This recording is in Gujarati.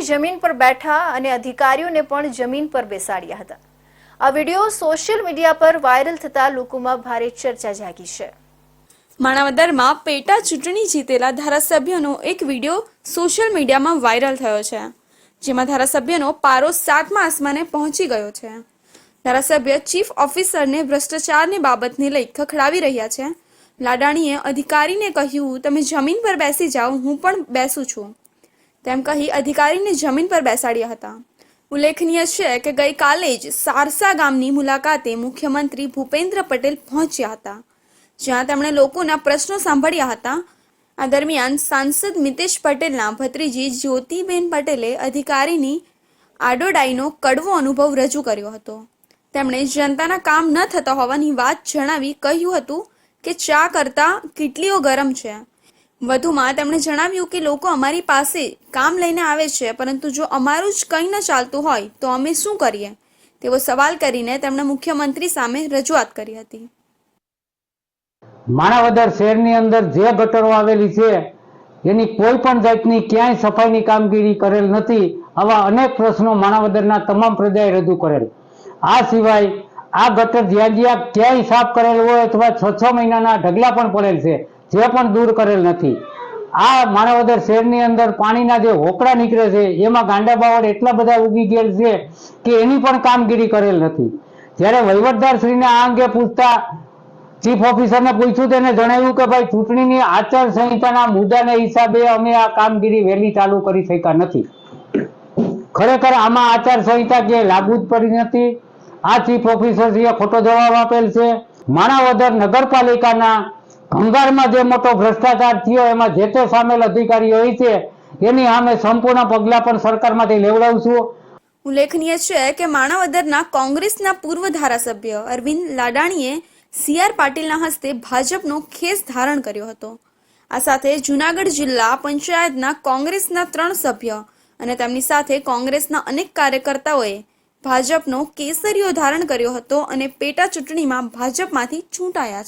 જમીન પર બેઠા અને અધિકારીઓને પણ જમીન પર બેસાડ્યા હતા। આ વિડીયો સોશિયલ મીડિયા પર વાયરલ થતા લોકોમાં ભારે ચર્ચા જાગી છે। માણાવદરમાં પેટા ચૂંટણી જીતેલા ધારાસભ્યનો એક વિડીયો સોશિયલ મીડિયામાં વાયરલ થયો છે, જેમાં ધારાસભ્યનો પારો 7મા આસમાને પહોંચી ગયો છે। ધારાસભ્ય ચીફ ઓફિસરને ભ્રષ્ટાચારની બાબતને લઈ ખખડાવી રહ્યા છે। લાડાણીએ અધિકારીને કહ્યું, તમે જમીન પર બેસી જાઓ, હું પણ બેસું છું, તેમ કહી અધિકારીને જમીન પર બેસાડ્યા હતા। ઉલ્લેખનીય છે કે ગઈકાલે જ સારસા ગામની મુલાકાતે મુખ્યમંત્રી ભૂપેન્દ્ર પટેલ પહોંચ્યા હતા, જ્યાં તેમણે લોકોના પ્રશ્નો સાંભળ્યા હતા। આ દરમિયાન સાંસદ મિતેશ પટેલના ભત્રીજી જ્યોતિબેન પટેલે અધિકારીની આડોડાઈનો કડવો અનુભવ રજૂ કર્યો હતો। તેમણે જનતાના કામ ન થતા હોવાની વાત જણાવી કહ્યું હતું કે ચા કરતાં કેટલીઓ ગરમ છે। વધુમાં તેમણે જણાવ્યું કે લોકો અમારી પાસે કામ લઈને આવે છે, પરંતુ જો અમારું જ કંઈ ન ચાલતું હોય તો અમે શું કરીએ, તેવો સવાલ કરીને તેમણે મુખ્યમંત્રી સામે રજૂઆત કરી હતી। માણાવદર શહેરની અંદર જે ગટરો આવેલી છે એની કોઈ પણ જાતની ક્યાંય સફાઈની કામગીરી કરેલ નથી। આવા અનેક પ્રશ્નો માણાવદરના તમામ પ્રજાએ રજૂ કરેલ। આ સિવાય આ ગટર જ્યાં જ્યાં ક્યાંય સાફ કરેલ હોય અથવા 6 મહિનાના ઢગલા પણ પડેલ છે, જે પણ દૂર કરેલ નથી। આ માણાવદર શહેરની અંદર પાણીના જે હોકળા નીકળે છે એમાં ગાંડા બાવળ એટલા બધા ઉગી ગયેલ છે કે એની પણ કામગીરી કરેલ નથી। જ્યારે વહીવટદારશ્રીને આ અંગે પૂછતા ચીફ ઓફિસરને પૂછ્યું, તેને જણાવ્યું કે ભાઈ ચૂંટણીની આચારસંહિતાના મુદ્દાને હિસાબે અમે આ કામગીરી વહેલી ચાલુ કરી શક્યા નથી। ખરેખર આમાં આચારસંહિતા ક્યાંય લાગુ જ પડી નથી। આ ચીફ ઓફિસરશ્રીએ ખોટો જવાબ આપેલ છે। માણાવદર નગરપાલિકાના ભંગારમાં જે મોટો ભ્રષ્ટાચાર થયો એમાં જે તે સામેલ અધિકારીઓ હોય છે એની સામે સંપૂર્ણ પગલાં પણ સરકારમાંથી લેવડાવશું। ઉલ્લેખનીય છે કે માણાવદરના કોંગ્રેસના પૂર્વ ધારાસભ્ય અરવિંદ લાડાણીએ CR પાટીલના હસ્તે ભાજપનો ખેસ ધારણ કર્યો હતો। આ સાથે જૂનાગઢ જિલ્લા પંચાયતના કોંગ્રેસના 3 સભ્ય અને તેમની સાથે કોંગ્રેસના અનેક કાર્યકર્તાઓએ ભાજપનો કેસરીઓ ધારણ કર્યો હતો અને પેટા ચૂંટણીમાં ભાજપમાંથી ચૂંટાયા છે।